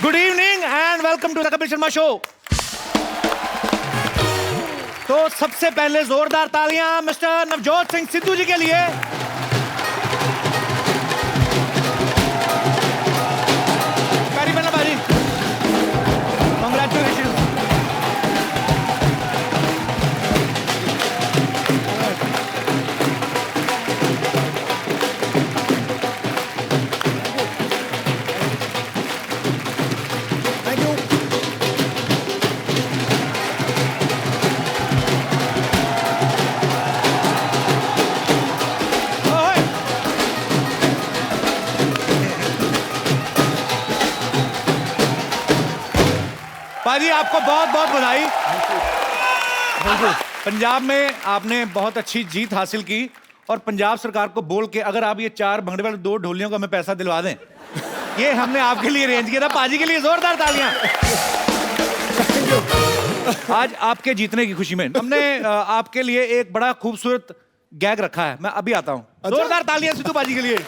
Good evening and welcome to the Kapil Sharma show. तो सबसे पहले जोरदार तालियां मिस्टर नवजोत सिंह सिद्धू जी के लिए। वेरी वेल भाजी, कांग्रेचुलेशन। पाजी आपको बहुत बहुत बधाई। पंजाब में आपने बहुत अच्छी जीत हासिल की और पंजाब सरकार को बोल के अगर आप ये 4 भंगड़े वाले 2 ढोलियों को हमें पैसा दिलवा दें, ये हमने आपके लिए अरेंज किया था। पाजी के लिए जोरदार तालियां। आज आपके जीतने की खुशी में हमने आपके लिए एक बड़ा खूबसूरत गैग रखा है। मैं अभी आता हूं। जोरदार तालियां सिद्धू पाजी के लिए।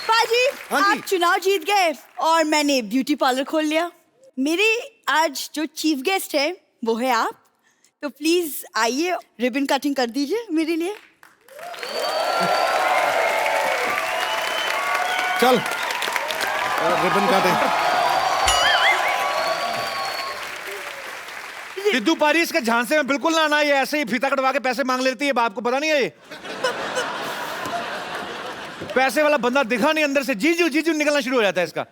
पाजी, आप चुनाव जीत गए और मैंने ब्यूटी पार्लर खोल लिया। मेरे आज जो चीफ गेस्ट है वो है आप, तो प्लीज आइए रिबन कटिंग कर दीजिए मेरे लिए। चल रिबन काटे। सिद्धू पाजी इसके झांसे में बिल्कुल ना आना, ये ऐसे ही फीता कटवा के पैसे मांग लेती है। आपको पता नहीं है ये पैसे वाला बंदा दिखा नहीं, अंदर से जीजू जीजू निकलना शुरू हो जाता है इसका।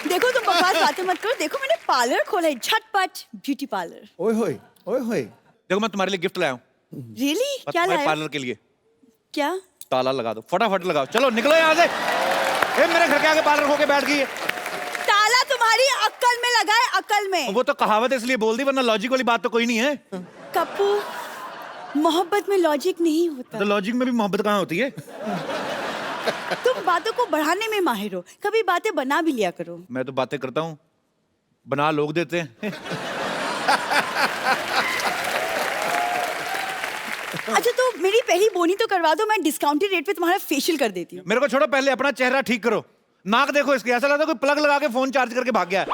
देखो तुम बकवास बातें मत करो। देखो मैंने पार्लर खोला है, झटपट ब्यूटी पार्लर। ओए होए ओए होए। देखो मैं तुम्हारे लिए गिफ्ट लाया हूँ। रियली? क्या तुम्हारे लाया? पार्लर के लिए क्या? ताला लगा दो, फटाफट लगाओ। चलो निकलो यहाँ से। मेरे घर के आगे पार्लर होके बैठ गई है। ताला तुम्हारी अक्ल में लगा है, अक्ल में। वो तो कहावत इसलिए बोल दी, वरना लॉजिक वाली बात तो कोई नहीं है। कप्पू, मोहब्बत में लॉजिक नहीं होता। तो लॉजिक में भी मोहब्बत कहाँ होती है? तुम बातों को बढ़ाने में माहिर हो, कभी बातें बना भी लिया करो। मैं तो बातें करता हूँ, बना लोग देते हैं। अच्छा तो मेरी पहली बोनी तो करवा दो, मैं डिस्काउंटेड रेट पे तुम्हारा फेशियल कर देती हूँ। मेरे को छोड़ो, पहले अपना चेहरा ठीक करो। नाक देखो इसके, ऐसा लगता है कोई प्लग लगा के फोन चार्ज करके भाग गया है।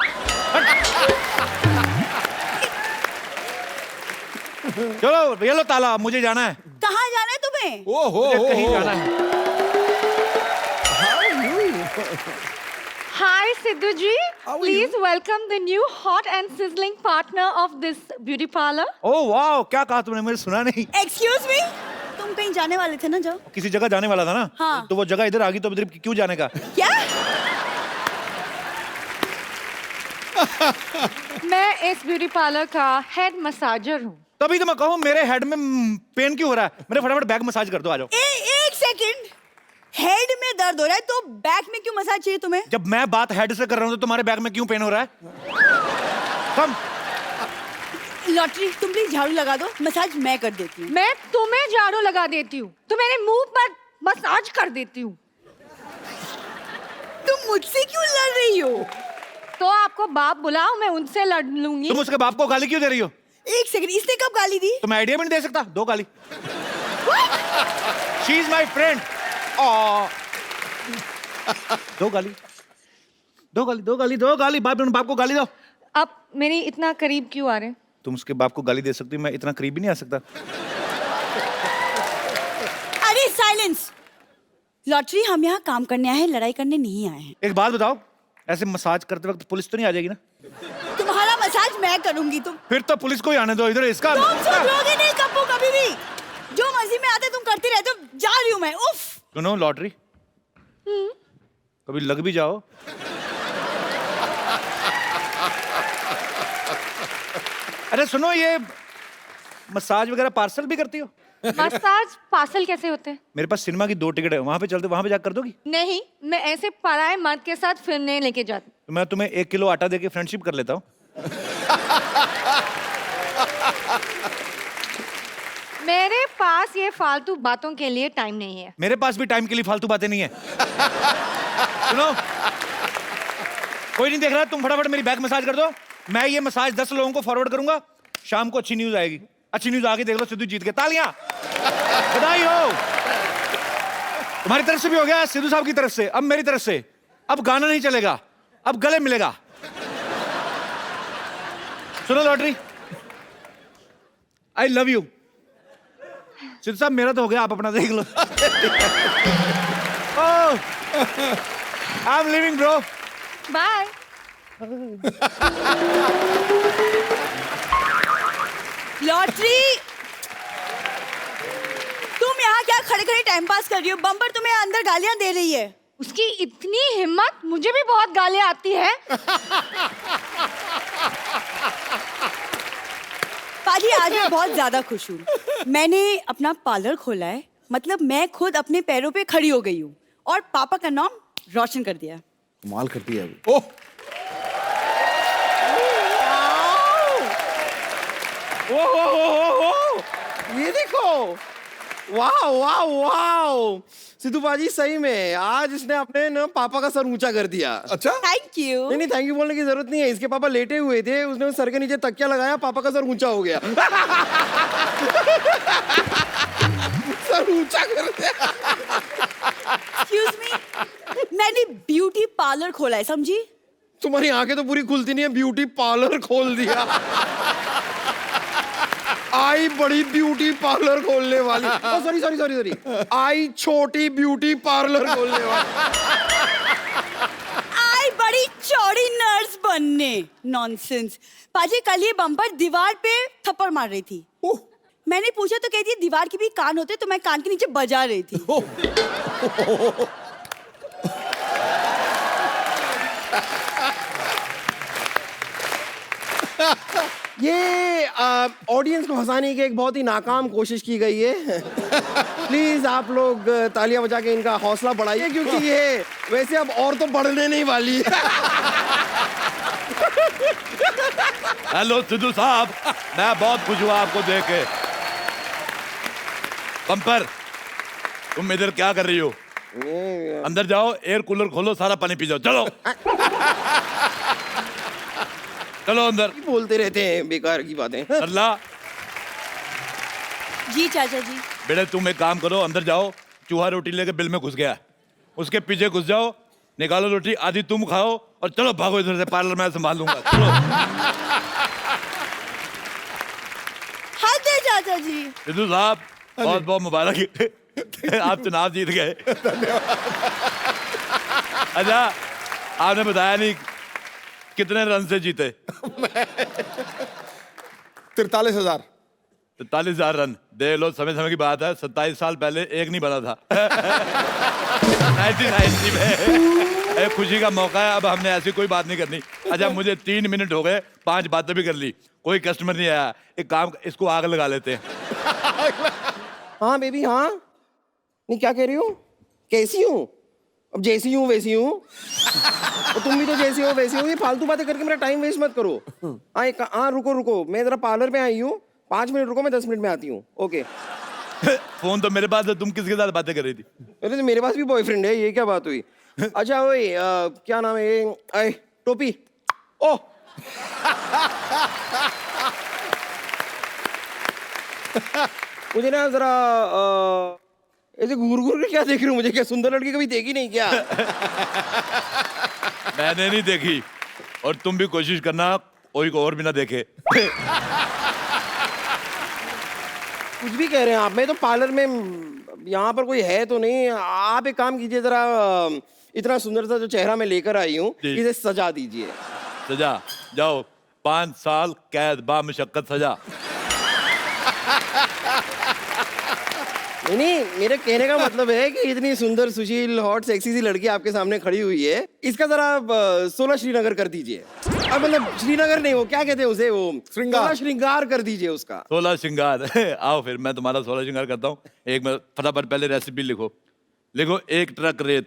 चलो ये लो ताला, मुझे जाना है। कहाँ जाना है तुम्हें? मुझे कहीं जाना है। Hi Sidhu ji, please welcome the new hot and sizzling partner of this beauty parlor. ओह वाह, क्या कहा तुमने? मुझे सुना नहीं। एक्सक्यूज मी, तुम कहीं जाने वाले थे ना? जाओ। किसी जगह जाने वाला था ना? हाँ। तो वो जगह इधर आ गई, तो इधर क्यों जाने का? क्या? मैं इस ब्यूटी पार्लर का हेड मसाजर हूँ। तभी तो मैं कहूँ मेरे हेड में पेन क्यों हो रहा है? मेरे फटाफट बैक मसाज कर दो, आ जाओ। एक सेकंड, हेड में दर्द हो रहा है तो बैक में क्यों मसाज चाहिए तुम्हें? जब मैं बात हेड से कर रहा हूँ तो तुम्हारे बैक में क्यों पेन हो रहा है? कम। लॉटरी, तुम प्लीज झाड़ू लगा दो, मसाज मैं कर देती हूँ। मैं तुम्हें झाड़ू लगा देती हूँ, तो मेरे मुंह पर मसाज कर देती हूँ। तुम मुझसे क्यों लड़ रही हो? तो आपको बाप बुलाओ, मैं उनसे लड़ लूंगी। तुम उसके बाप को गाली क्यों दे रही हो? एक सेकंड, इसने कब गाली दी? तो मैं आइडिया भी नहीं दे सकता। दो गाली। She is my friend. दो गाली, दो गाली, दो गाली, दो गाली। बाप को गाली दो। अब मेरी इतना करीब क्यों आ रहे हैं? तुम उसके बाप को गाली दे सकती हो, मैं इतना करीब भी नहीं आ सकता। अरे साइलेंस। लॉटरी, हम यहाँ काम करने आए हैं, लड़ाई करने नहीं आए हैं। एक बात बताओ, ऐसे मसाज करते वक्त पुलिस तो नहीं आ जाएगी ना? तुम्हारा मसाज मैं करूंगी। तुम फिर तो पुलिस को ही आने दो इधर। इसका सुधरोगे नहीं कप्पू कभी भी। जो मर्जी में आते तुम करते रहते हो। जा रही हूँ मैं। उफ। सुनो लॉटरी, कभी लग भी जाओ। अरे सुनो, ये मसाज वगैरह पार्सल भी करती हो? मसाज पार्सल कैसे होते हैं? मेरे पास सिनेमा की 2 टिकट है, वहां पे चलते, वहां पे जाकर कर दोगी? नहीं, मैं ऐसे पराए मर्द के साथ फिरने लेके जाती। तो मैं तुम्हें 1 किलो आटा देके फ्रेंडशिप कर लेता हूँ। मेरे पास ये फालतू बातों के लिए टाइम नहीं है। मेरे पास भी टाइम के लिए फालतू बातें नहीं है। सुनो, कोई नहीं देख रहा, तुम फटाफट मेरी बैक मसाज कर दो। मैं ये मसाज 10 लोगों को फॉरवर्ड करूंगा, शाम को अच्छी न्यूज आएगी। अच्छी न्यूज आगे देख लो, सिद्धू जीत गए। तालियां, बधाई हो। तुम्हारी तरफ से भी हो गया, सिद्धू साहब की तरफ से, अब मेरी तरफ से। अब गाना नहीं चलेगा, अब गले मिलेगा। सुनो lottery, I love you. Sidhu साहब मेरा तो हो गया, आप अपना देख लो। I am living bro. Bye. Lottery, तुम यहाँ क्या खड़े खड़े टाइम पास कर रही हो? बम्पर तुम्हें अंदर गालियां दे रही है। उसकी इतनी हिम्मत, मुझे भी बहुत गालियां आती है। पाजी, आज मैं बहुत ज्यादा खुश हूँ। मैंने अपना पार्लर खोला है, मतलब मैं खुद अपने पैरों पे खड़ी हो गई हूँ और पापा का नाम रोशन कर दिया। कमाल करती है अभी। ओह ओ, ये देखो, वाह वाह वाह, सिद्धू बाजी सही में आज इसने अपने ना पापा का सर ऊंचा कर दिया। अच्छा, थैंक यू। नहीं थैंक यू बोलने की जरूरत नहीं है, इसके पापा लेटे हुए थे, उसने सर के नीचे तकिया लगाया, पापा का सर ऊंचा हो गया। सर ऊंचा कर दिया। एक्सक्यूज मी, मैंने ब्यूटी पार्लर खोला है, समझी? तुम्हारी आंखें तो पूरी खुलती नहीं है, ब्यूटी पार्लर खोल दिया। आई बड़ी ब्यूटी पार्लर खोलने वाली, सॉरी सॉरी सॉरी सॉरी, आई छोटी ब्यूटी पार्लर खोलने वाली। आई बड़ी चौड़ी नर्स बनने। नॉनसेंस। पाजी, कल ये बम्पर दीवार पे थप्पड़ मार रही थी। मैंने पूछा तो कहती है दीवार के भी कान होते, तो मैं कान के नीचे बजा रही थी। ये ऑडियंस को हंसाने की एक बहुत ही नाकाम कोशिश की गई है। प्लीज आप लोग तालियां बजा के इनका हौसला बढ़ाइए, क्योंकि ये वैसे अब और तो बढ़ने नहीं वाली है। हेलो सिद्धू साहब, मैं बहुत खुश हुआ आपको देख के। बम्पर, तुम इधर क्या कर रही हो? अंदर जाओ, एयर कूलर खोलो, सारा पानी पी जाओ। चलो चलो अंदर। बोलते रहते हैं बेकार की बातें। अल्लाह। जी चाचा जी। बेटे तुम एक काम करो, अंदर जाओ, चूहा रोटी लेके बिल में घुस गया, उसके पीछे घुस जाओ, निकालो रोटी, आधी तुम खाओ और चलो भागो इधर से, पार्लर में संभाल लूंगा। चलो। हद है चाचा जी। सिद्धू साहब, बहुत बहुत मुबारक, आप चुनाव जीत गए। अच्छा, आपने बताया नहीं कितने रन से जीते? 43,000। 43,000 रन। देख लो, समय समय की बात है, 27 साल पहले एक नहीं बना था। 1990 में। एक खुशी का मौका है, अब हमने ऐसी कोई बात नहीं करनी। अच्छा, मुझे 3 मिनट हो गए, 5 बातें भी कर ली, कोई कस्टमर नहीं आया। एक काम, इसको आग लगा लेते हैं। हाँ बेबी, हाँ। नहीं, क्या कह रही हो? कैसी हूँ? अब जैसी हूँ वैसी हूँ। और तुम भी तो जैसी हो वैसी हो। ये फालतू बातें करके मेरा टाइम वेस्ट मत करो। हाँ रुको रुको, मैं जरा पार्लर पे आई हूँ, 5 मिनट रुको, मैं 10 मिनट में आती हूँ। ओके। फोन तो मेरे पास है, तुम किसके साथ बातें कर रही थी? अरे तो मेरे पास भी बॉयफ्रेंड है, ये क्या बात हुई? अच्छा ओए, क्या नाम है ये? टोपी। ओह, मुझे ना जरा ऐसे घूर घूर के क्या देख रही हूँ? मुझे क्या सुंदर लड़की कभी देखी नहीं क्या? मैंने नहीं देखी, और तुम भी कोशिश करना कोई को और भी ना देखे। कुछ भी कह रहे हैं आप। मैं तो पार्लर में, यहाँ पर कोई है तो नहीं। आप एक काम कीजिए, जरा इतना सुंदर सा जो चेहरा मैं लेकर आई हूँ, जी। इसे सजा दीजिए। सजा? जाओ, 5 साल कैद बामुशक्कत सजा। नहीं, मेरे कहने का मतलब है कि इतनी सुंदर, सुशील, हॉट, सेक्सी सी लड़की आपके सामने खड़ी हुई है, इसका जरा 16 श्रीनगर कर दीजिए। अब मतलब श्रीनगर नहीं, वो क्या कहते हैं उसे, वो श्रृंगार। 16 श्रृंगार कर दीजिए उसका। 16 श्रृंगार। आओ फिर मैं तुम्हारा 16 श्रृंगार करता हूँ। एक मिनट, फटाफट पहले रेसिपी लिखो। लिखो, 1 ट्रक रेत।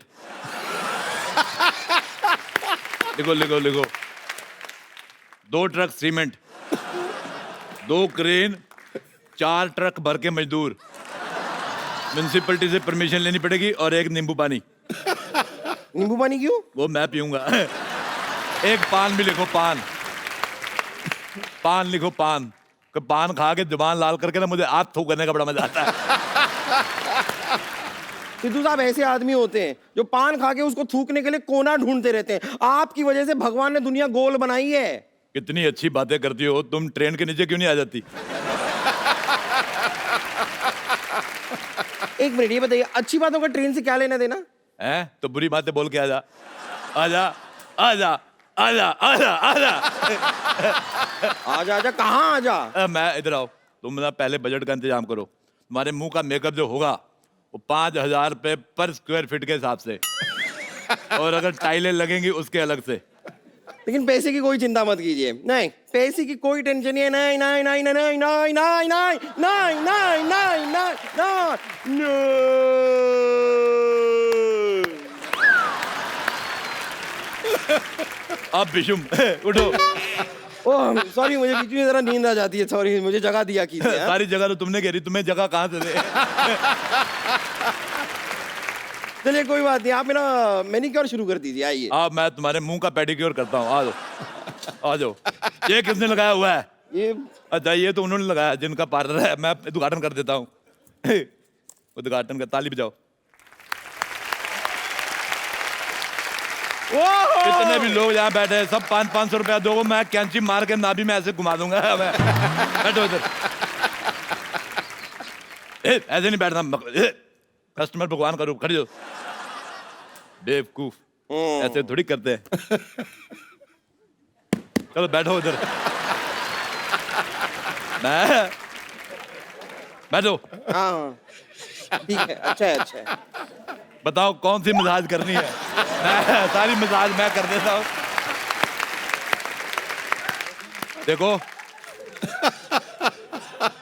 लिखो लिखो लिखो। 2 ट्रक सीमेंट, 2 क्रेन, 4 ट्रक भर के मजदूर, म्युनिसिपैलिटी से परमिशन लेनी पड़ेगी, और 1 नींबू पानी। नींबू पानी क्यों? वो मैं पीऊंगा। 1 पान भी लिखो, पान। पान लिखो, पान। कि पान खा के जुबान लाल करके ना मुझे हाथ थूक करने का बड़ा मजा आता है। सिद्धू साहब ऐसे आदमी होते हैं जो पान खा के उसको थूकने के लिए कोना ढूंढते रहते हैं। आपकी वजह से भगवान ने दुनिया गोल बनाई है। कितनी अच्छी बातें करती हो तुम, ट्रेन के नीचे क्यों नहीं आ जाती? एक मिनट ये बताइए, अच्छी बातों का ट्रेन से क्या लेना देना हैं? तो बुरी बातें बोल के आजा, आजा, आजा, आजा, आजा, आजा। आजा आजा कहाँ आजा? मैं इधर आओ, तुम ना पहले बजट का इंतजाम करो। तुम्हारे मुंह का मेकअप जो होगा वो 5,000 रुपए पर स्क्वायर फीट के हिसाब से, और अगर टाइलें लगेंगी उसके अलग से। लेकिन पैसे की कोई चिंता मत कीजिए। नहीं, पैसे की कोई टेंशन नहीं है। नहीं नहीं नहीं नहीं नहीं नहीं नहीं नहीं नहीं नहीं नहीं नहीं नहीं। अब बिशुम उठो। ओह सॉरी, मुझे बीच में जरा नींद आ जाती है। सॉरी, मुझे जगह दिया कीजिए। सारी जगह तो तुमने घेरी, तुम्हें जगह कहाँ से दे? चलिए कोई बात नहीं, आप मेरा मैनिक्योर शुरू कर दीजिए। आइए। अब मैं तुम्हारे मुंह का पेडिक्योर करता हूँ। आ जाओ, आ जाओ। ये किसने लगाया हुआ है? ये अच्छा, ये तो उन्होंने लगाया जिनका पार्लर है। मैं उद्घाटन कर देता हूँ। उद्घाटन का ताली बजाओ। कितने भी लोग यहाँ बैठे हैं, सब 500-500 रुपया दो, मैं कैंची मार के नाभि में ऐसे घुमा दूंगा। मैं बैठो इधर। ऐसे नहीं बैठना, कस्टमर भगवान का रूप। खड़ी हो बेवकूफ, ऐसे थोड़ी करते हैं। चलो बैठो इधर। मैं बैठो। हाँ ठीक है, अच्छा है, अच्छा है। बताओ कौन सी मसाज करनी है? मैं सारी मसाज मैं कर देता हूँ। देखो,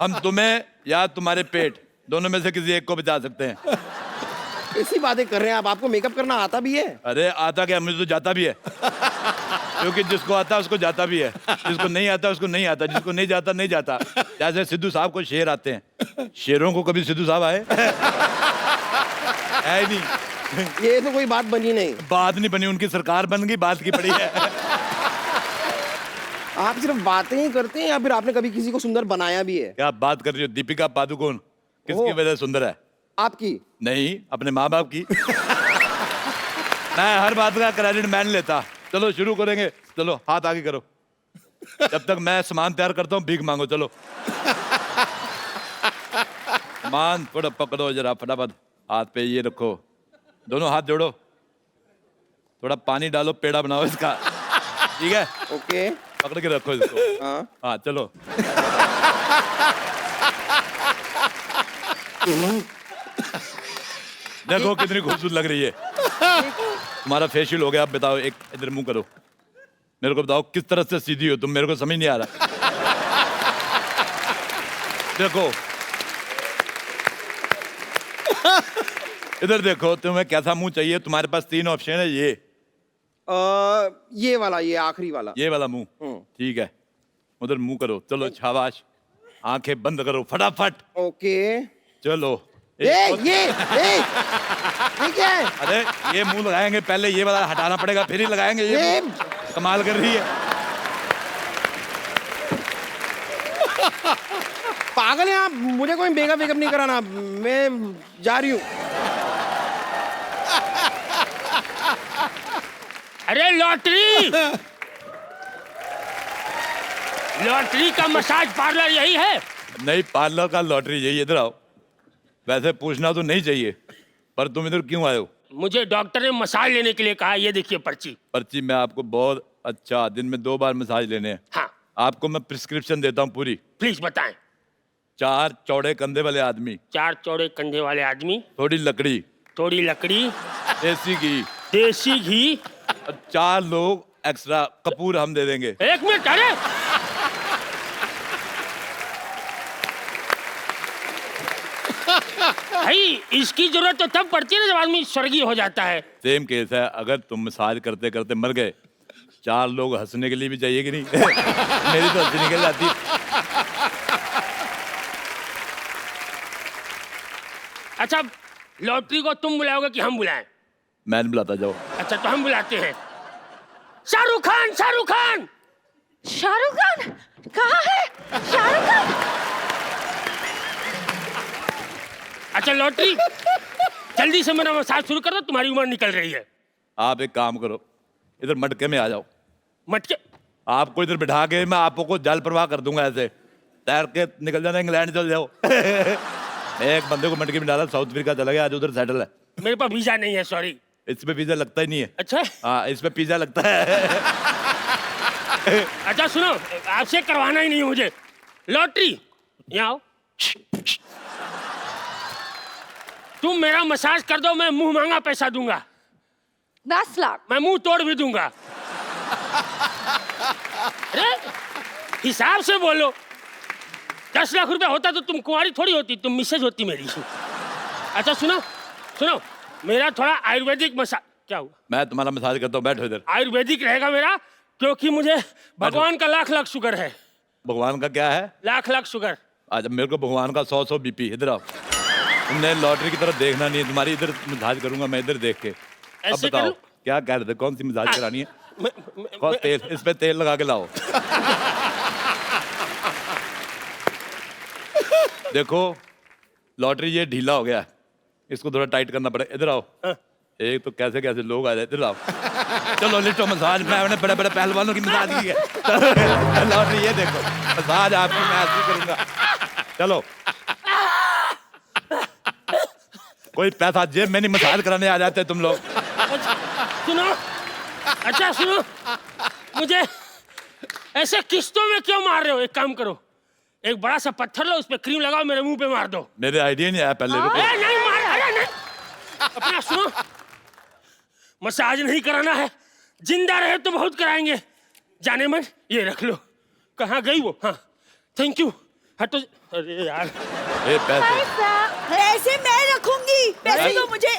हम तुम्हें या तुम्हारे पेट दोनों में से किसी एक को बचा सकते हैं। ऐसी बातें कर रहे हैं आप? आपको मेकअप करना आता भी है? अरे आता क्या, मुझे तो जाता भी है। क्योंकि जिसको आता है उसको जाता भी है, जिसको नहीं आता उसको नहीं आता, जिसको नहीं जाता नहीं जाता। जैसे सिद्धू साहब को शेर आते हैं, शेरों को कभी सिद्धू साहब आए? है ही नहीं। ये तो कोई बात बनी नहीं। बात नहीं बनी, उनकी सरकार बन गई, बात की पड़ी है। आप सिर्फ बातें ही करते हैं या फिर आपने कभी किसी को सुंदर बनाया भी है? क्या बात कर रही हो? दीपिका पादुकोण किसकी ओह। वजह से सुंदर है? आपकी? नहीं, अपने माँ बाप की। मैं हर बात का क्रेडिट मैं नहीं लेता। चलो शुरू करेंगे, चलो हाथ आगे करो। जब तक मैं सामान तैयार करता हूँ भीख मांगो। चलो सामान थोड़ा पकड़ो जरा फटाफट। हाथ पे ये रखो, दोनों हाथ जोड़ो, थोड़ा पानी डालो, पेड़ा बनाओ इसका। ठीक है, ओके। पकड़ के रखो इसको। हाँ हाँ चलो। देखो कितनी खूबसूरत लग रही है। तुम्हारा फेशियल हो गया। अब बताओ, एक इधर मुंह करो, मेरे को बताओ किस तरह से सीधी हो तुम, मेरे को समझ नहीं आ रहा। देखो इधर देखो, तुम्हें कैसा मुंह चाहिए? तुम्हारे पास 3 ऑप्शन है। ये वाला, ये आखिरी वाला, ये वाला मुंह, ठीक है। उधर मुंह करो, चलो शाबाश। आंखें बंद करो फटाफट। ओके। चलो ये क्या है? अरे ये मुंह लगाएंगे, पहले ये वाला हटाना पड़ेगा, फिर ही लगाएंगे। ये कमाल कर रही है। पागल है आप? मुझे कोई मेकअप वेकअप नहीं कराना, मैं जा रही हूँ। अरे लॉटरी, लॉटरी का मसाज पार्लर यही है? नहीं, पार्लर का लॉटरी यही। इधर आओ। वैसे पूछना तो नहीं चाहिए, पर तुम इधर क्यों आए हो? मुझे डॉक्टर ने मसाज लेने के लिए कहा। ये देखिए पर्ची। पर्ची मैं आपको बहुत अच्छा, दिन में 2 बार मसाज लेने हैं। हाँ आपको मैं प्रिस्क्रिप्शन देता हूँ पूरी। प्लीज बताएं। 4 चौड़े कंधे वाले आदमी, 4 चौड़े कंधे वाले आदमी, थोड़ी लकड़ी, थोड़ी लकड़ी, देसी घी, देसी घी, और 4 लोग एक्स्ट्रा कपूर हम दे देंगे। 1 मिनट। अरे भाई, इसकी जरूरत तो तब पड़ती है ना जब आदमी स्वर्गीय हो जाता है। सेम केस है, अगर तुम मसाज करते करते मर गए, 4 लोग हंसने के लिए भी चाहिए कि नहीं? मेरी तो हंसी निकल जाती। अच्छा, लॉटरी को तुम बुलाओगे कि हम बुलाएं? मैं नहीं बुलाता, जाओ। अच्छा तो हम बुलाते हैं। शाहरुख खान, शाहरुख खान। शाहरुख खान कहाँ है? शाहरुख खान अच्छा लॉटरी, जल्दी से मेरा मसाज शुरू कर दो, तुम्हारी उम्र निकल रही है। आप एक काम करो, इधर मटके में आ जाओ। मटके? आपको इधर बिठा के मैं आपको जल प्रवाह कर दूंगा, ऐसे तैर के निकल जाना, इंग्लैंड चल जाओ। एक बंदे को मटके में डाला, साउथ अफ्रीका चला गया, आज उधर सेटल है। मेरे पास वीजा नहीं है, सॉरी। इसमें वीजा लगता ही नहीं है। अच्छा हाँ, इसमें पिज्जा लगता है। अच्छा सुनो, आपसे करवाना ही नहीं है मुझे। लॉटरी, यहाँ आओ। तुम मेरा मसाज कर दो, मैं मुंह मांगा पैसा दूंगा। 10 लाख। मैं मुंह तोड़ भी दूंगा। अरे हिसाब से बोलो। 10 लाख रुपया होता तो तुम कुंवारी थोड़ी होती, तुम मिसेज होती मेरी। अच्छा सुनो सुनो, मेरा थोड़ा आयुर्वेदिक मसाज। क्या हुआ? मैं तुम्हारा मसाज करता हूँ, बैठो इधर। आयुर्वेदिक रहेगा मेरा, क्योंकि मुझे भगवान का लाख लाख शुगर है। भगवान का क्या है? लाख लाख शुगर। आज मेरे को भगवान का 100 बीपी। इधर आओ। तुमने लॉटरी की तरफ देखना नहीं है, तुम्हारी इधर मसाज करूंगा मैं, इधर देख के। अब ऐसे बताओ करूं? क्या कह रहे थे, कौन सी मसाज करानी है? मैं- कौन तेल, इस पे तेल लगा के लाओ। देखो लॉटरी ये ढीला हो गया है, इसको थोड़ा टाइट करना पड़ेगा। इधर आओ। एक तो कैसे कैसे लोग आ जाए। इधर आओ। चलो लिटो मसाज, मैंने बड़े बड़े पहलवानों की मसाज की है। लॉटरी ये देखो, मसाज आपकी मैं ऐसे करूंगा। चलो कोई पैसा जेब में नहीं, मसाज कराने आ जाते तुम लोग। सुनो, अच्छा सुनो, मुझे ऐसे किस्तों में क्यों मार रहे हो? एक काम करो, एक बड़ा सा पत्थर लो, उस पे क्रीम लगाओ, मेरे मुंह पे मार दो। मेरे आइडिया नहीं आया पहले। रुको। नहीं मार, अरे नहीं। अपना सुनो, मसाज नहीं कराना है, जिंदा रहे तो बहुत कराएंगे। जाने मन, ये रख लो। कहाँ गई वो? हाँ थैंक यू। हटो। अरे यार, ए पैसे पैसे मैं रखूंगी, पैसे दो मुझे।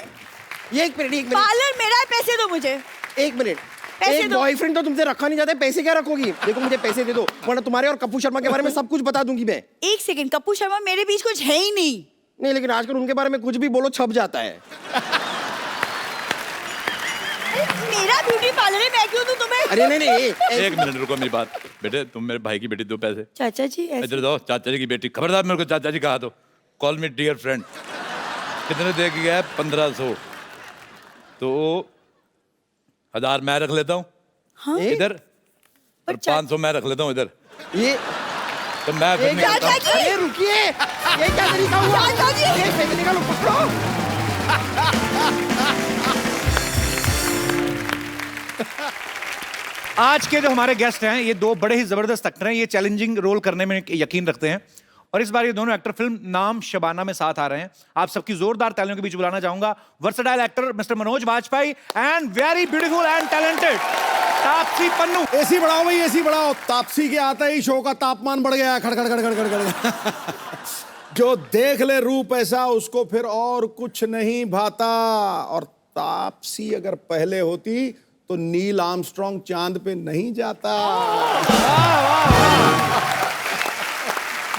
ये एक मिनट पार्लर मेरा है, पैसे दो मुझे। एक मिनट। पैसे एक दो। बॉयफ्रेंड तो तुमसे रखा नहीं जाता, पैसे क्या रखोगी? देखो मुझे पैसे दे दो, वरना तुम्हारे और कपूर शर्मा के बारे में सब कुछ बता दूंगी मैं। एक सेकंड, कपूर शर्मा मेरे बीच कुछ है ही नहीं। नहीं, लेकिन आजकल उनके बारे में कुछ भी बोलो छप जाता है। मेरा ब्यूटी पार्लर है, मैं क्यों दूं तुम्हें? अरे नहीं नहीं, एक मिनट रुको, मेरी बात। बेटे तुम मेरे भाई की बेटी, दो पैसे। चाचा जी ऐसे- इधर दो। चाचा जी की बेटी, खबरदार मेरे को चाचा जी कहा तो। Call me dear friend. कितने दे के गया? 1500। तो 1000 मैं रख लेता हूँ। हाँ? इधर। और 500 मैं रख लेता हूँ इधर। ये तो मैं फिर निकलता हूँ। चाचा जी! अरे रुकिए, ये क्या तरीका हुआ? चाचा जी! ये पैसे निकालो, पकड़ो। आज के जो हमारे गेस्ट हैं, ये दो बड़े ही जबरदस्त एक्टर हैं। ये चैलेंजिंग रोल करने में यकीन रखते हैं और इस बार ये दोनों एक्टर फिल्म नाम शबाना में साथ आ रहे हैं। आप सबकी जोरदार तालियों के बीच बुलाना चाहूंगा versatile actor mister Manoj Vajpayee and very beautiful and talented Taapsee Pannu. AC बढ़ाओ भाई, एसी बढ़ाओ। तापसी के आते ही शो का तापमान बढ़ गया। खड़खड़ खड़खड़ खड़खड़। जो देख ले रूप ऐसा, उसको फिर और कुछ नहीं भाता। और तापसी अगर पहले होती तो नील आर्मस्ट्रांग चांद पे नहीं जाता।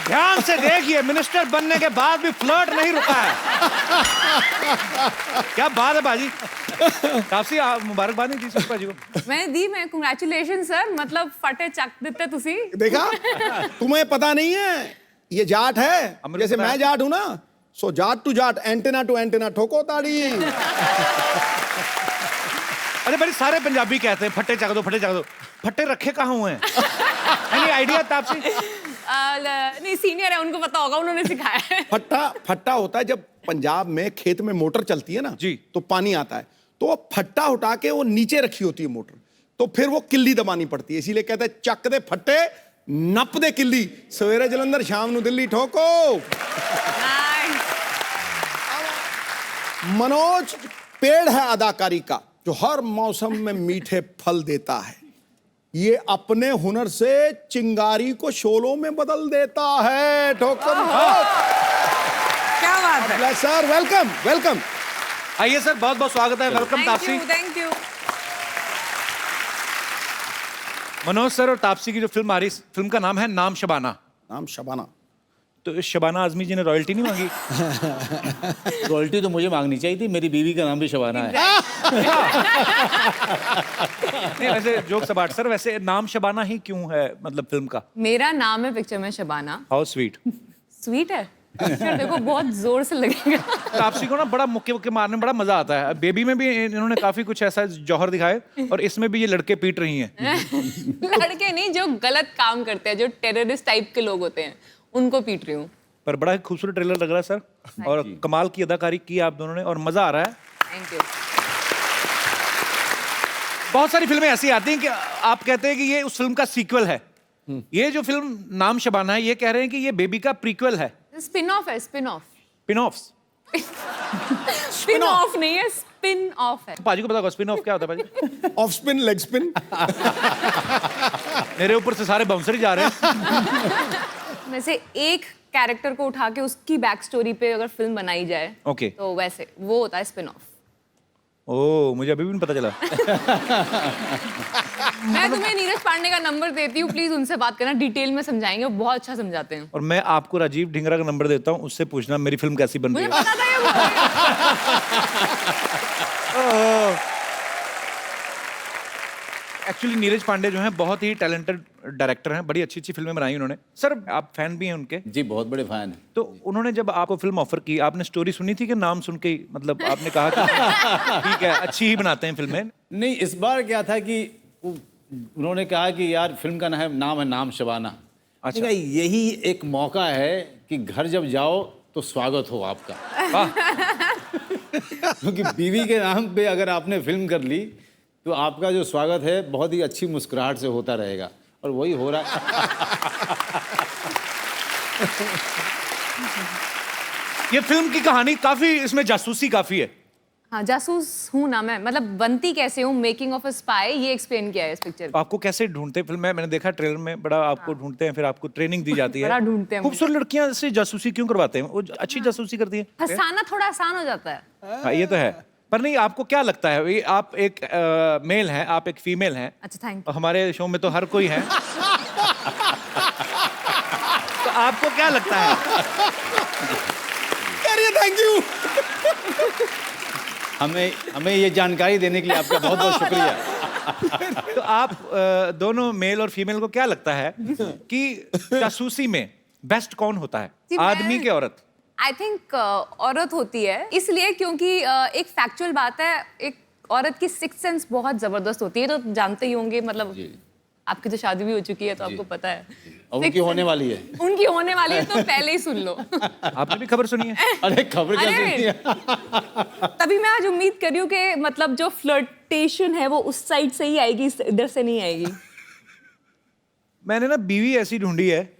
ध्यान से देखिए, मिनिस्टर बनने के बाद भी फ्लर्ट नहीं रुका है। क्या बात है बाजी। तापसी मुबारकबाद नहीं दी सर बाजी को? मैं दी, मैं कंग्रेचुलेशन सर, मतलब फटे चक दिते तुसी। देखा, तुम्हें पता नहीं है ये जाट है। अमृत जैसे पता है। मैं जाट हूं ना, so Jat to Jat, antenna to antenna, ठोको ताड़ी। अरे बड़ी सारे पंजाबी कहते हैं फट्टे चक दो, फट्टे चक दो। फट्टे रखे कहाँ हुए हैं? Any idea Taapsee? नहीं, सीनियर है, उनको पता होगा, उन्होंने सिखाया है। फट्टा फट्टा होता है जब पंजाब में खेत में मोटर चलती है ना जी। तो पानी आता है, तो वो फट्टा उठा के वो नीचे रखी होती है मोटर, तो फिर वो किल्ली दबानी पड़ती है। इसीलिए कहते हैं चक दे फट्टे, नप दे किल्ली। सवेरे जलंधर, शाम नु दिल्ली, ठोको। Nice. मनोज पेड़ है अदाकारी का, जो हर मौसम में मीठे फल देता है। ये अपने हुनर से चिंगारी को शोलों में बदल देता है। ठोकर क्या बात है। Sir, welcome welcome. आइए सर, बहुत बहुत स्वागत है। Welcome Taapsee. Thank you. Manoj sir और तापसी की जो फिल्म आ रही, फिल्म का नाम है नाम शबाना। नाम शबाना। तो शबाना आजमी जी ने रॉयल्टी नहीं मांगी? रॉयल्टी तो मुझे मांगनी चाहिए थी, मेरी बीवी का नाम भी शबाना है। नहीं वैसे जोक सबाट सर, वैसे नाम शबाना ही क्यों है मतलब फिल्म का? मेरा नाम है पिक्चर में शबाना। How sweet. स्वीट है। पिक्चर देखो बहुत जोर से लगेगा। तापसी को ना बड़ा मुक्के मुक्के मारने में बड़ा मजा आता है। बेबी में भी इन्होंने काफी कुछ ऐसा जौहर दिखाए और इसमें भी ये लड़के पीट रही हैं। लड़के नहीं, जो गलत काम करते हैं, जो टेररिस्ट टाइप के लोग होते हैं, उनको पीट रही हूँ। पर बड़ा ही खूबसूरत ट्रेलर लग रहा है सर, और कमाल की अदाकारी की आप दोनों ने और मजा आ रहा है। Thank you. बहुत सारी फिल्में ऐसी आती हैं कि आप कहते हैं कि ये उस फिल्म का सीक्वल है। ये जो फिल्म नाम शबाना है, ये कह रहे हैं कि ये बेबी का प्रीक्वल है। स्पिन ऑफ है, spin off. Spin off? Spin off नहीं है, स्पिन ऑफ है। पाजी को पता होगा स्पिन ऑफ क्या होता है पाजी? Off spin, leg spin. मेरे ऊपर से सारे बाउंसर ही जा रहे हैं। में से एक कैरेक्टर को उठा के उसकी बैक स्टोरी पे अगर फिल्म बनाई जाए, ओके, तो वैसे वो होता है स्पिन ऑफ। ओह, मुझे अभी भी नहीं पता चला। मैं तुम्हें नीरज पांडे का नंबर देती हूँ, प्लीज उनसे बात करना, डिटेल में समझाएंगे, वो बहुत अच्छा समझाते हैं। और मैं आपको राजीव ढिंगरा का नंबर देता हूँ, उससे पूछना मेरी फिल्म कैसी बन रही मुझे है। पता था ये एक्चुअली नीरज पांडे जो हैं बहुत ही टैलेंटेड डायरेक्टर हैं, बड़ी अच्छी अच्छी फिल्में बनाई उन्होंने। सर आप फैन भी हैं उनके? जी बहुत बड़े फैन हैं। तो उन्होंने जब आपको फिल्म ऑफर की, आपने स्टोरी सुनी थी कि नाम सुन के ही मतलब आपने कहा कि ठीक है अच्छी ही बनाते हैं फिल्में? नहीं, इस बार क्या था कि उन्होंने कहा कि यार फिल्म का नाम है नाम शबाना। अच्छा। अच्छा, यही एक मौका है कि घर जब जाओ तो स्वागत हो आपका। क्योंकि बीवी के नाम पे अगर आपने फिल्म कर ली तो आपका जो स्वागत है बहुत ही अच्छी मुस्कुराहट से होता रहेगा, और वही हो रहा है। ये फिल्म की कहानी काफी, इसमें जासूसी काफी है। हाँ, जासूस हूँ ना मैं, मतलब बनती कैसे हूँ, मेकिंग ऑफ अ स्पाई, ये एक्सप्लेन किया है इस पिक्चर में। आपको कैसे ढूंढते फिल्म में? मैंने देखा ट्रेलर में बड़ा आपको ढूंढते हैं, फिर आपको ट्रेनिंग दी जाती है। बड़ा ढूंढते हैं मुझे। खूबसूरत लड़कियां से जासूसी क्यों करवाते हैं? वो अच्छी जासूसी करती हैं। फंसाना थोड़ा आसान हो जाता है। हाँ, ये तो है। पर नहीं, आपको क्या लगता है, ये आप एक मेल हैं, आप एक फीमेल हैं। अच्छा, थैंक और हमारे शो में तो हर कोई है। तो आपको क्या लगता है? Thank you. हमें ये जानकारी देने के लिए आपका बहुत बहुत शुक्रिया। तो आप दोनों मेल और फीमेल को क्या लगता है कि जासूसी में बेस्ट कौन होता है, जी, आदमी के औरत? आई थिंक औरत होती है, इसलिए क्योंकि एक फैक्चुअल बात है, एक औरत की सिक्स्थ सेंस बहुत जबरदस्त होती है, तो जानते ही होंगे, मतलब आपकी तो शादी भी हो चुकी है तो आपको पता है। और उनकी होने वाली है। उनकी होने वाली है, तो पहले ही सुन लो। आपने भी खबर सुनी है? अरे खबर क्या सुनी है? तभी मैं आज उम्मीद कर रही हूँ कि मतलब जो फ्लर्टेशन है वो उस साइड से ही आएगी, इधर से नहीं आएगी। मैंने ना बीवी ऐसी ढूंढी है,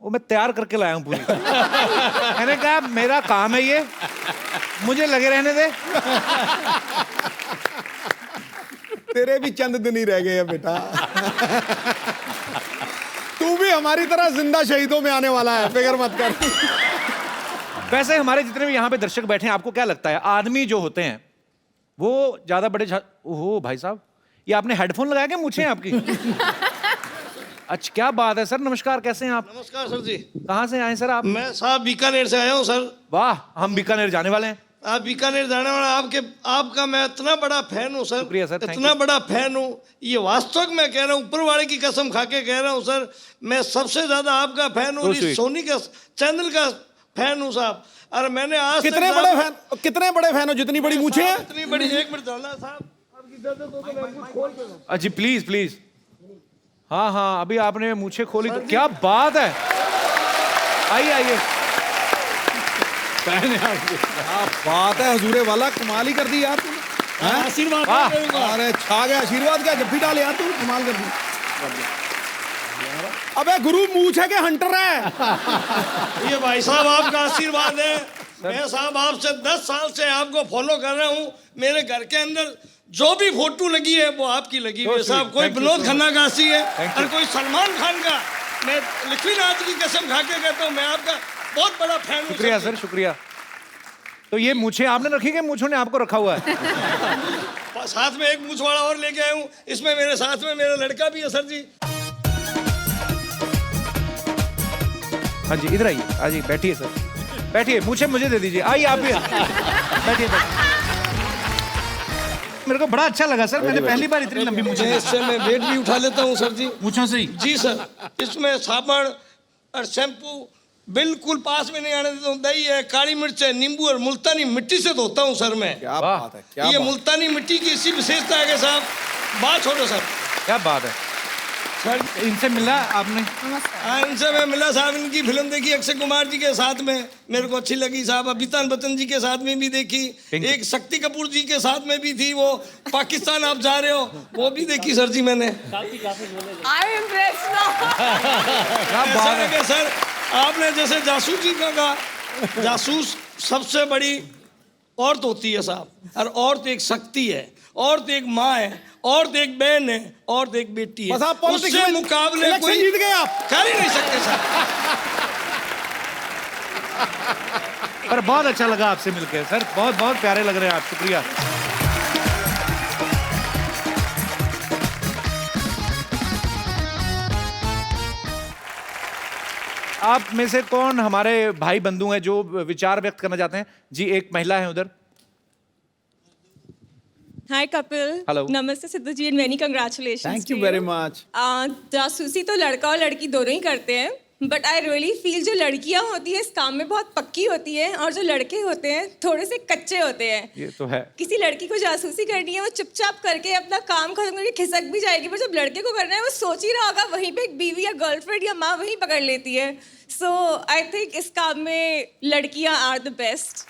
वो मैं तैयार करके लाया हूं पूरी। मैंने कहा मेरा काम है ये, मुझे लगे रहने दे। तेरे भी चंद दिन ही रह गए हैं बेटा। तू भी हमारी तरह जिंदा शहीदों में आने वाला है, फिक्र मत कर। वैसे हमारे जितने भी यहाँ पे दर्शक बैठे हैं, आपको क्या लगता है आदमी जो होते हैं वो ज्यादा बड़े ओहो भाई साहब, ये आपने हेडफोन लगाया क्या? मूछें आपकी? अच्छा, क्या बात है सर, नमस्कार, कैसे हैं आप? नमस्कार सर जी। कहाँ से आए सर आप? मैं साहब बीकानेर से आया हूँ सर। वाह, हम बीकानेर जाने वाले हैं। आप बीकानेर जाने वाला, आपका मैं इतना बड़ा फैन हूँ सर। शुक्रिया सर, थैंक इतना यू। बड़ा फैन हूँ, ये वास्तव में कह रहा हूँ, ऊपर वाले की कसम खा के कह रहा हूँ सर, मैं सबसे ज्यादा आपका फैन हूँ, इस सोनी का चैनल का फैन हूँ साहब। और मैंने आज कितने बड़े फैन हो जितनी बड़ी मूछें हैं? इतनी बड़ी, एक मिनट डालना साहब, आपकी इजाजत हो तो मैं कुछ खोल के दूं। अजी प्लीज प्लीज। हाँ हाँ, अभी आपने मूछें खोली तो क्या बात है। आइए आइए। क्या बात है हजूरे वाला, कमाल ही कर दी यार तुमने। आशीर्वाद दूंगा। अरे छा गया, आशीर्वाद क्या जब भी डाल यार, तू कमाल कर दी। अबे गुरु मूछ है कि हंटर है? ये भाई साहब आपका आशीर्वाद है। मैं साहब आपसे 10 साल से आपको फॉलो कर रहा हूँ। मेरे घर के अंदर जो भी फोटो लगी है वो आपकी लगी हुई है साहब। कोई विनोद खन्ना का हंसी है और कोई सलमान खान का। मैं लक्ष्मीनाथ की कसम खा के कहता हूँ, मैं आपका बहुत बड़ा फैन हूँ। शुक्रिया सर, शुक्रिया। तो ये मूछें आपने रखी कि मूछों ने आपको रखा हुआ है? साथ में एक मूछ वाला और लेके आया हूँ, इसमें मेरे साथ में मेरा लड़का भी है सर जी। हाँ जी, इधर आइए, आइए, बैठिए सर, बैठिए, मूछें मुझे दे दीजिए। आइए आप भी बैठिए। मेरे को बड़ा अच्छा लगा सर, मैंने पहली बार इतनी लंबी मूछें। इससे मैं वेट भी उठा लेता हूँ सर जी। मूछों से ही? जी सर। इसमें साबुन और शैम्पू बिल्कुल पास में नहीं आने देता हूँ। दही है, काली मिर्च है, नींबू और मुल्तानी मिट्टी से धोता हूँ सर मैं। क्या बात है, क्या ये बात। मुल्तानी मिट्टी की इसी विशेषता है कि साहब, बात छोड़ो सर। क्या बात है सर इनसे मिला आपने? हाँ, इनसे मैं मिला साहब, इनकी फिल्म देखी अक्षय कुमार जी के साथ में, मेरे को अच्छी लगी साहब। अमिताभ बच्चन जी के साथ में भी देखी, एक शक्ति कपूर जी के साथ में भी थी, वो पाकिस्तान आप जा रहे हो, वो भी देखी सर जी मैंने। ऐसा है कि सर आपने जैसे जासूस जी का कहा, जासूस सबसे बड़ी औरत होती है साहब, और औरत एक शक्ति है, औरत एक माँ है, औरत एक बहन है, औरत एक बेटी है। बस आप पॉलिटिक्स उससे में मुकाबले इलेक्शन कोई जीत गए आप। कर ही नहीं सकते सर। पर बहुत अच्छा लगा आपसे मिलकर सर, बहुत बहुत प्यारे लग रहे हैं आप, शुक्रिया। आप में से कौन हमारे भाई बंधु हैं जो विचार व्यक्त करना चाहते हैं? जी, एक महिला है उधर। हाय कपिल। Hello. नमस्ते Sidhu ji and many congratulations. Thank you very much. जासूसी तो लड़का और लड़की दोनों ही करते हैं, बट आई रियली फील जो लड़कियां होती है इस काम में बहुत पक्की होती है, और जो लड़के होते हैं थोड़े से कच्चे होते हैं। ये तो है। किसी लड़की को जासूसी करनी है, वो चुपचाप करके अपना काम खत्म करके खिसक भी जाएगी, पर जब लड़के को करना है वो सोच ही रहा होगा, वहीं पे एक बीवी या गर्लफ्रेंड या माँ वहीं पकड़ लेती है। सो आई थिंक इस काम में लड़कियां आर द बेस्ट।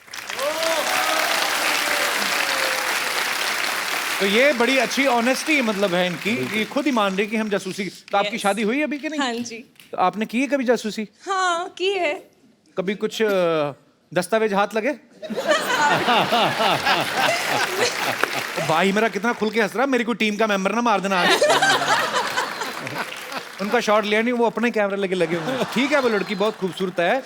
तो ये बड़ी अच्छी ऑनेस्टी मतलब है इनकी, ये खुद ही मान रही कि हम जासूसी। तो आपकी शादी हुई अभी कि नहीं? हाँ जी। तो आपने की है कभी जासूसी? हाँ की है। कभी कुछ दस्तावेज हाथ लगे? भाई मेरा कितना खुल के हंस रहा, मेरी कोई टीम का मेंबर ना मार देना आज। उनका शॉट लिया नहीं, वो अपने कैमरा लेके लगे हुए हैं। ठीक है, वो लड़की बहुत खूबसूरत है,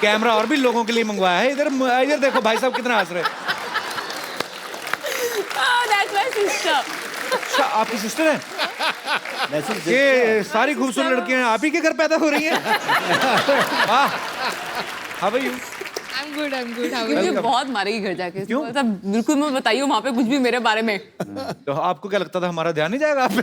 कैमरा और भी लोगों के लिए मंगवाया है। इधर इधर देखो भाई साहब कितना हंस रहे हैं। अच्छा, आपकी सिस्टर है? ये सारी खूबसूरत लड़कियां आप ही के घर पैदा हो रही हैं? वाह, how are you? I'm good, I'm good. How are you? मुझे बहुत मारेगी घर जाके। क्यों? मतलब बिल्कुल मत बताइए वहाँ पे कुछ भी मेरे बारे में। तो आपको क्या लगता था हमारा ध्यान नहीं जाएगा आप पे?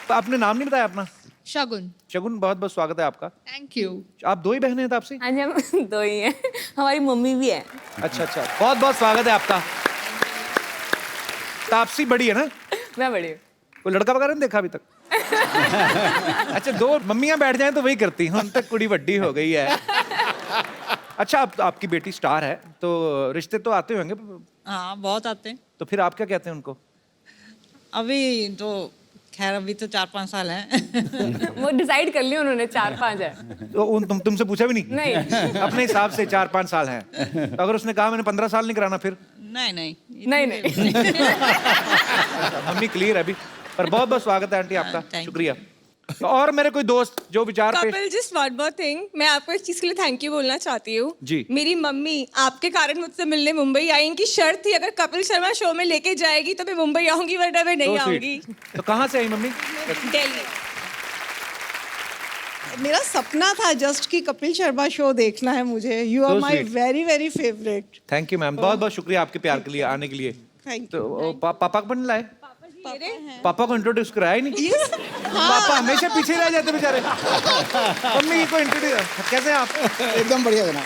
तो आपने नाम नहीं बताया अपना? शगुन। शगुन, बहुत बहुत स्वागत है आपका। Thank you. आप दो ही बहनें हैं तापसी? हाँ जी, हम दो ही हैं। हमारी मम्मी भी है। अच्छा अच्छा, बहुत बहुत स्वागत है आपका। तापसी बड़ी है ना? मैं बड़ी हूँ। कोई लड़का वगैरह नहीं देखा अभी तक? अच्छा, दो मम्मियां बैठ जाएं तो वही करती हैं, उन तक कुड़ी वड्डी हो गई है। अच्छा, अब आपकी बेटी स्टार है तो रिश्ते तो आते होंगे? हाँ बहुत आते हैं। तो फिर आप क्या कहते हैं उनको? अभी तो खैर अभी तो 4-5 साल हैं। वो डिसाइड कर लिया उन्होंने, 4-5 है। तो तुमसे पूछा भी नहीं? नहीं। अपने हिसाब से 4-5 साल हैं। तो अगर उसने कहा मैंने 15 साल नहीं कराना फिर? नहीं नहीं नहीं। मम्मी क्लियर है अभी। पर बहुत बहुत स्वागत है आंटी आपका, शुक्रिया। तो और मेरे कोई दोस्त जो विचार पेश। Kapil, just one more thing, मैं आपको इस चीज के लिए थैंक यू बोलना चाहती हूँ जी। मेरी मम्मी आपके कारण मुझसे मिलने मुंबई आई। इनकी शर्त थी अगर कपिल शर्मा शो में लेके जाएगी तो मैं मुंबई आऊंगी, वरना मैं नहीं आऊंगी। तो कहाँ से आई मम्मी? दिल्ली। मेरा सपना था जस्ट कि कपिल शर्मा शो देखना है मुझे। You are So my sweet. Very very favourite. Thank you ma'am, बहुत बहुत शुक्रिया आपके प्यार के लिए, आने के लिए। थैंक तो पापा को नहीं लाए? पापा को इंट्रोड्यूस कराया ही नहीं? पापा हमेशा पीछे रह जाते बेचारे। मम्मी को इंट्रोड्यूस कैसे हैं आप? एकदम बढ़िया जनाब।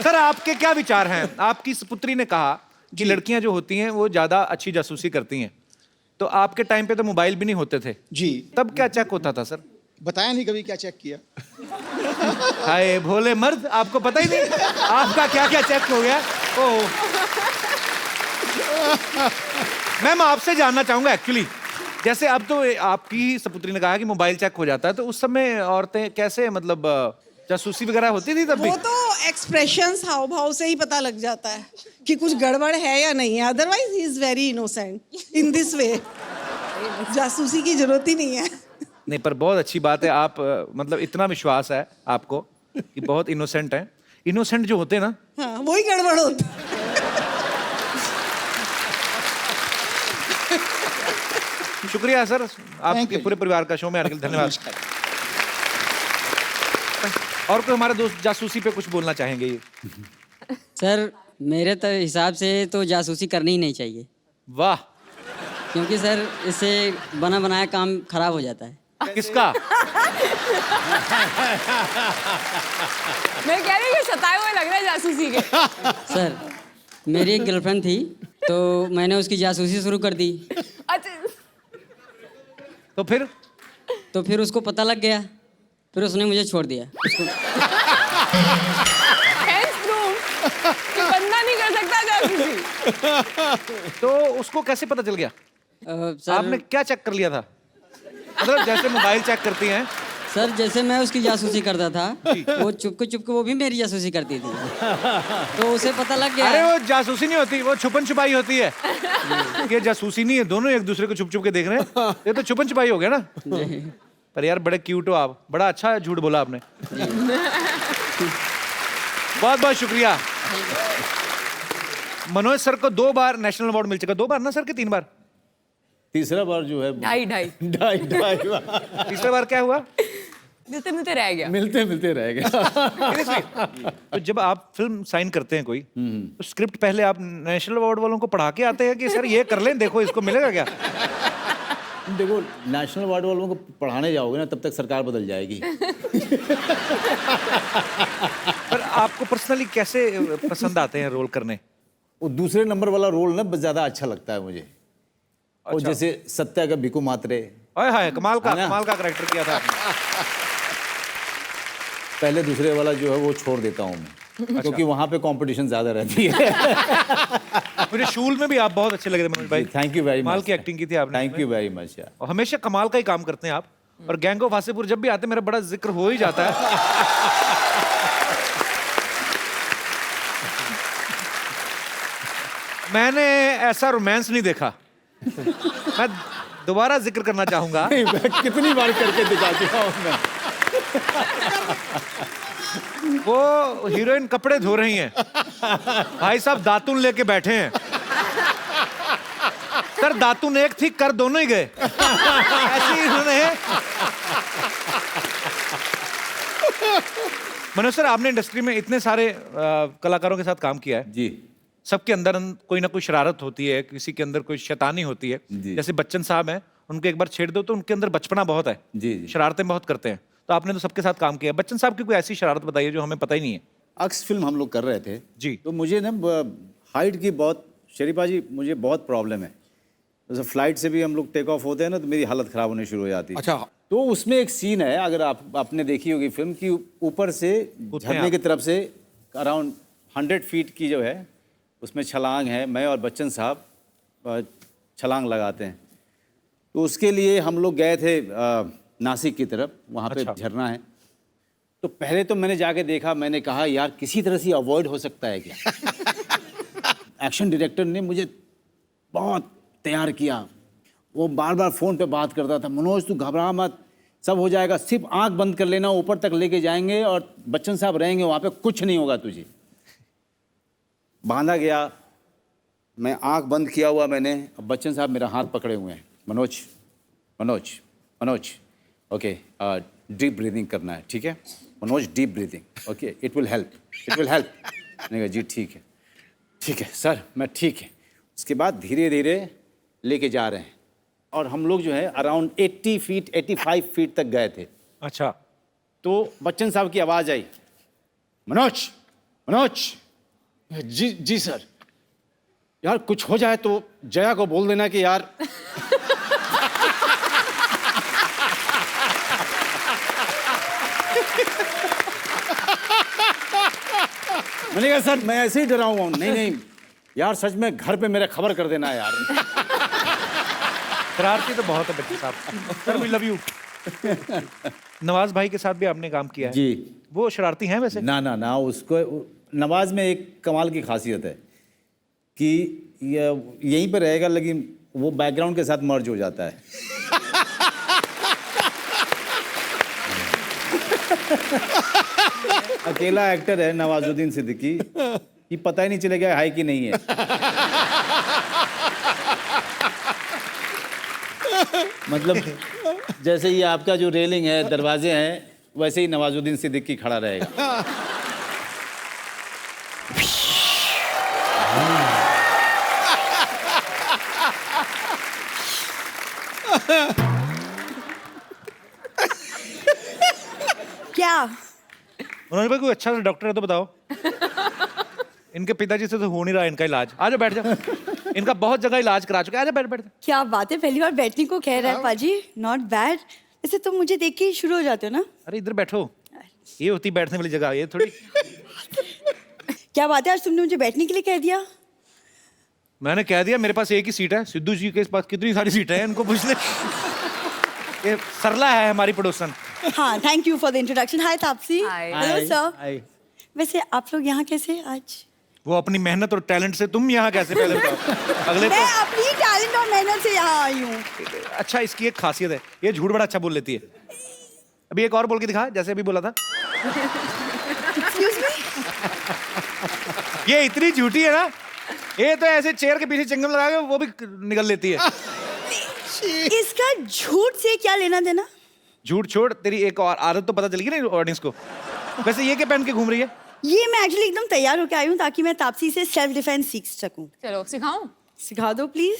सर, आपके क्या विचार हैं? आपकी सुपुत्री ने कहा कि लड़कियां जो होती हैं वो ज्यादा अच्छी जासूसी करती हैं, तो आपके टाइम पे तो मोबाइल भी नहीं होते थे जी, तब क्या चेक होता था सर? बताया नहीं कभी क्या चेक किया। हाय भोले मर्द, आपको पता ही नहीं आपका क्या क्या चेक हो गया। ओह, मैम आपसे जानना चाहूंगा एक्चुअली, जैसे अब तो आपकी सपुत्री ने कहा कि मोबाइल चेक हो जाता है, तो उस समय औरतें कैसे मतलब जासूसी वगैरह होती थी तब भी? वो तो एक्सप्रेशंस हाव भाव से ही पता लग जाता है कि कुछ गड़बड़ है या नहीं है। Otherwise he is very innocent in this way. जासूसी की जरूरत ही नहीं है। नहीं, पर बहुत अच्छी बात है, आप मतलब इतना विश्वास है आपको कि बहुत इनोसेंट हैं। इनोसेंट जो होते हैं ना, हाँ वही गड़बड़ होता है। शुक्रिया सर, आपके पूरे परिवार का शो में आने के लिए धन्यवाद। और कोई हमारे दोस्त जासूसी पे कुछ बोलना चाहेंगे? ये सर मेरे तो हिसाब से तो जासूसी करनी ही नहीं चाहिए। वाह। क्योंकि सर इससे बना बनाया काम खराब हो जाता है। किसका? मैं कह रही हूँ ये सताए हुए लग रहा है जासूसी के। सर मेरी एक गर्लफ्रेंड थी तो मैंने उसकी जासूसी शुरू कर दी। अच्छा तो फिर उसको पता लग गया, फिर उसने मुझे छोड़ दिया। Hence proof कि बंदा नहीं कर सकता जासूसी। तो उसको कैसे पता चल गया? सर आपने क्या चेक कर लिया था? मतलब जैसे मोबाइल चेक करती हैं। सर जैसे मैं उसकी जासूसी करता था वो चुपके वो भी मेरी जासूसी करती थी, तो उसे पता लग गया। अरे वो जासूसी नहीं होती, वो छुपन छुपाई होती है। ये जासूसी नहीं है, दोनों एक दूसरे को छुप छुप के देख रहे हैं। ये तो छुपन छुपाई हो गया ना। पर यार बड़े क्यूट हो आप, बड़ा अच्छा झूठ बोला आपने। बहुत बहुत शुक्रिया। मनोज सर को 2 बार नेशनल अवार्ड मिल चुका। 2 बार ना सर के 3 बार? तीसरा बार जो है ढाई ढाई बार। तीसरा बार क्या हुआ? मिलते मिलते रह गया। मिलते मिलते रह गया। तो जब आप फिल्म साइन करते हैं कोई, तो स्क्रिप्ट पहले आप नेशनल अवार्ड वालों को पढ़ा के आते हैं कि सर ये कर लें, देखो इसको मिलेगा क्या? देखो नेशनल अवार्ड वालों को पढ़ाने जाओगे ना तब तक सरकार बदल जाएगी। पर आपको पर्सनली कैसे पसंद आते हैं रोल करने? वो दूसरे नंबर वाला रोल ना ज्यादा अच्छा लगता है मुझे। और अच्छा। जैसे सत्या का भिकू मात्रे, हाय हाय कमाल का कैरेक्टर किया था आपने। पहले दूसरे वाला जो है वो छोड़ देता हूँ मैं, क्योंकि वहाँ पे कंपटीशन ज्यादा रहती है। मुझे शूल में भी आप बहुत अच्छे लग रहे मनोज भाई। Thank you very much. कमाल की एक्टिंग की थी आपने। थैंक यू वेरी मच यार। और हमेशा कमाल का ही काम करते हैं आप। और गैंग ऑफ वासेपुर जब भी आते हैं मेरा बड़ा जिक्र हो ही जाता है। मैंने ऐसा रोमांस नहीं देखा। मैं दोबारा जिक्र करना चाहूंगा। कितनी बार करके दिखा चुका हूं मैं। वो हीरोइन कपड़े धो रही हैं, भाई साहब दातुन लेके बैठे हैं। सर दातुन एक थी, कर दोनों ही गए। ऐसे ही उन्होंने। मनोज सर आपने इंडस्ट्री में इतने सारे कलाकारों के साथ काम किया है जी। सबके अंदर कोई ना कोई शरारत होती है, किसी के अंदर कोई शैतानी होती है। जैसे बच्चन साहब हैं, उनको एक बार छेड़ दो तो उनके अंदर बचपना बहुत है। जी। शरारतें बहुत करते हैं। तो आपने तो सबके साथ काम किया। बच्चन साहब की कोई ऐसी शरारत बताइए जो हमें पता ही नहीं है। अक्स फिल्म हम लोग कर रहे थे जी। तो मुझे ना हाइट की बहुत, शरीफा जी मुझे बहुत प्रॉब्लम है। जैसे फ्लाइट से भी हम लोग टेक ऑफ होते हैं ना तो मेरी हालत खराब होने शुरू हो जाती है। अच्छा। तो उसमें एक सीन है, अगर आपने देखी होगी फिल्म की, ऊपर से झरने की तरफ से अराउंड 100 फीट की जो है उसमें छलांग है। मैं और बच्चन साहब छलांग लगाते हैं। तो उसके लिए हम लोग गए थे नासिक की तरफ, वहाँ पे झरना है। तो पहले तो मैंने जाके देखा, मैंने कहा यार किसी तरह से अवॉइड हो सकता है क्या। एक्शन डायरेक्टर ने मुझे बहुत तैयार किया। वो बार बार फ़ोन पे बात करता था, मनोज तू घबरा मत, सब हो जाएगा, सिर्फ आंख बंद कर लेना, ऊपर तक लेके जाएंगे और बच्चन साहब रहेंगे वहाँ पे, कुछ नहीं होगा तुझे। बांधा गया, मैं आंख बंद किया हुआ मैंने, अब बच्चन साहब मेरा हाथ पकड़े हुए हैं। Manoj Manoj Manoj okay, deep breathing करना है, ठीक है Manoj, deep breathing, okay, it will help, it will help. मैंने कहा जी ठीक है सर, मैं ठीक है। उसके बाद धीरे धीरे लेके जा रहे हैं और हम लोग जो है अराउंड 80 फीट 85 फीट तक गए थे। अच्छा। तो बच्चन साहब की आवाज़ आई, मनोज मनोज। जी सर। यार कुछ हो जाए तो जया को बोल देना कि यार मैंने कहा सर मैं ऐसे ही डरा हुआ हूँ। नहीं यार सच में घर पे मेरे खबर कर देना यार। शरारती तो बहुत है बच्चे साहब। Sir we love you. Nawaz भाई के साथ भी आपने काम किया है जी। वो शरारती हैं वैसे? ना उसको नवाज में एक कमाल की खासियत है कि यहीं पे रहेगा लेकिन वो बैकग्राउंड के साथ मर्ज हो जाता है। अकेला एक्टर है नवाजुद्दीन सिद्दीकी, कि पता ही नहीं चलेगा है कि नहीं है। मतलब जैसे ये आपका जो रेलिंग है, दरवाजे हैं, वैसे ही नवाजुद्दीन सिद्दीकी खड़ा रहेगा। क्या? उन्होंने बोला कोई अच्छा सा डॉक्टर है तो बताओ। इनके पिताजी से तो हो नहीं रहा इनका इलाज। आ जाओ बैठ जाओ। इनका बहुत जगह इलाज करा चुके। आ जाओ बैठ बैठ। क्या बात है, पहली बार बैठने को कह रहा है पाजी। Not bad. ऐसे तुम मुझे देख के ही शुरू हो जाते हो ना। अरे इधर बैठो, ये होती बैठने वाली जगह, ये थोड़ी। क्या बात है, आज तुमने मुझे बैठने के लिए कह दिया? मैंने कह दिया मेरे पास एक ही सीट है, सिद्धू जी के पास कितनी सारी सीटें हैं, इनको पूछ ले। ये सरला है हमारी पड़ोसन। हाँ, thank you for the introduction. Hi Taapsee. Hi. Hello sir. वैसे आप लोग यहाँ कैसे आज? वो अपनी मेहनत और टैलेंट से, तुम यहाँ कैसे पहले बताओ? अगले मैं तो अपनी टैलेंट और मेहनत से यहाँ आई हूँ। अच्छा, इसकी एक खासियत है, ये झूठ बड़ा अच्छा बोल लेती है। अभी एक और बोल के दिखा, जैसे अभी बोला था। Excuse me? ये इतनी झूठी है ना, ये तो ऐसे चेयर के पीछे चिंगम लगा के वो भी निकल लेती है। इसका झूठ से क्या लेना देना? झूठ छोड़, तेरी एक और आदत तो पता चल गई ना ऑडियंस को। वैसे ये क्या पहन के घूम रही है? ये मैं एक्चुअली एकदम तैयार होकर आई हूँ ताकि मैं तापसी से सेल्फ डिफेंस सीख सकूं। चलो सिखाऊं? सिखा दो प्लीज।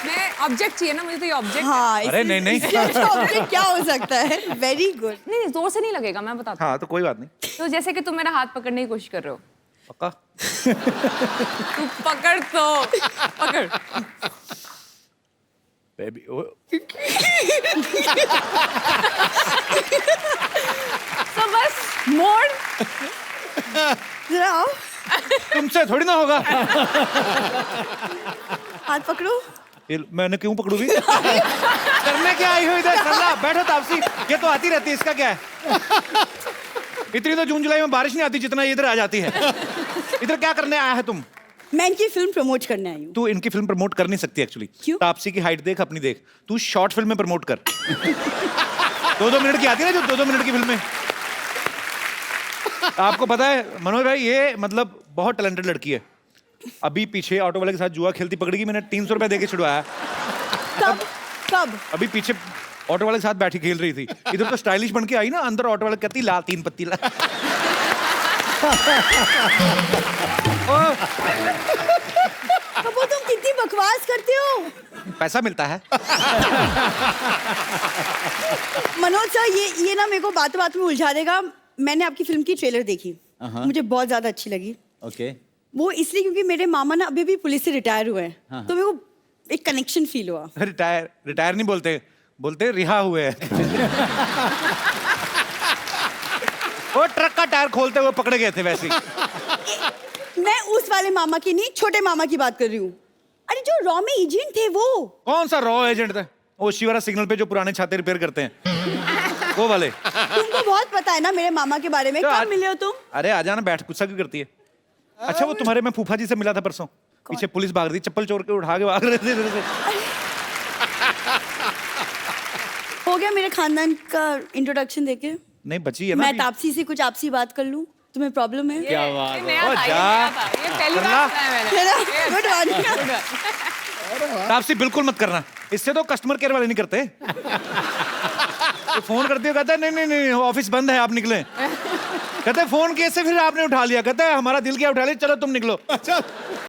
मैं ऑब्जेक्ट चाहिए ना मुझे, तो ये ऑब्जेक्ट। हाँ, अरे नहीं नहीं, ऑब्जेक्ट क्या हो सकता है? Very good. नहीं जोर से नहीं लगेगा, मैं बताता हूँ। हाँ तो कोई बात नहीं। तो जैसे कि तुम मेरा हाथ पकड़ने की कोशिश कर रहे हो। पक्का? तू पकड़ तो पकड़। बेबी तो बस मोड़। जरा आओ, तुमसे थोड़ी ना होगा। हाथ पकड़ो। ये मैंने क्यों पकड़ू भी? करने क्या आई हो इधर? सरला बैठो तापसी, ये तो आती रहती है, इसका क्या है? इतनी तो जून जुलाई में बारिश नहीं आती जितना ये इधर आ जाती है। इधर क्या करने आया है तुम? मैं इनकी फिल्म प्रमोट करने आई हूँ। तू इनकी फिल्म प्रमोट कर नहीं सकती एक्चुअली। क्यों? तापसी की हाइट देख, अपनी देख। तू शॉर्ट फिल्म में प्रमोट कर। 2-2 मिनट की आती है ना, जो 2-2 मिनट की फिल्में। आपको पता है मनोज भाई, ये मतलब बहुत टैलेंटेड लड़की है। अभी पीछे ऑटो वाले के साथ जुआ खेलती पकड़ गई, मैंने 300 रुपया देके छुड़वाया। कब? कब? अभी पीछे ऑटो वाले के साथ बैठी खेल रही थी। इधर तो स्टाइलिश बन के आई ना, अंदर ऑटो वाले कहती ला 3 पत्ती ला। वो तुम कितनी बकवास करते हो। पैसा मिलता है। मनोज सर, ये ना मेरे को बातों बातों में उलझा देगा। मैंने आपकी फिल्म की ट्रेलर देखी, मुझे बहुत ज्यादा अच्छी लगी। ओके। वो इसलिए क्योंकि मेरे मामा ना अभी भी पुलिस से रिटायर हुए हैं, तो मेरे को एक कनेक्शन फील हुआ। रिटायर नहीं बोलते, बोलते रिहा हुए हैं। वो ट्रक का टायर खोलते हुए पकड़े गए थे वैसे ही। मैं उस वाले मामा की नहीं, छोटे मामा की बात कर रही हूँ। अरे जो रॉ में एजेंट थे वो। कौन सा रॉ एजेंट था? वो शिवरा सिग्नल पे जो पुराने छाते रिपेयर करते हैं, वो वाले। तुमको बहुत पता है ना मेरे मामा के बारे में। तो कब मिले हो तुम? अरे आ जाना, बैठ, गुस्सा क्यों करती है? अच्छा, वो तुम्हारे मैं फूफा जी से मिला था परसों, पीछे पुलिस भाग रही, चप्पल चोर के उठा के भाग रहे थे इधर से। हो गया मेरे खानदान का इंट्रोडक्शन देके? नहीं बची है ना मैं अभी। तापसी से कुछ आपसी बात कर लूं? तुम्हें प्रॉब्लम है? क्या बात है। नया था, ये नया था, ये पहली बार सुना है मैंने। Good morning. तापसी बिल्कुल मत करना, इससे तो कस्टमर केयर वाले नहीं करते। तो फोन करती हो, कहता है नहीं नहीं नहीं ऑफिस बंद है, आप निकले। कहते हैं फोन कैसे फिर आपने उठा लिया? कहता है हमारा दिल क्या उठा लिया, चलो तुम निकलो।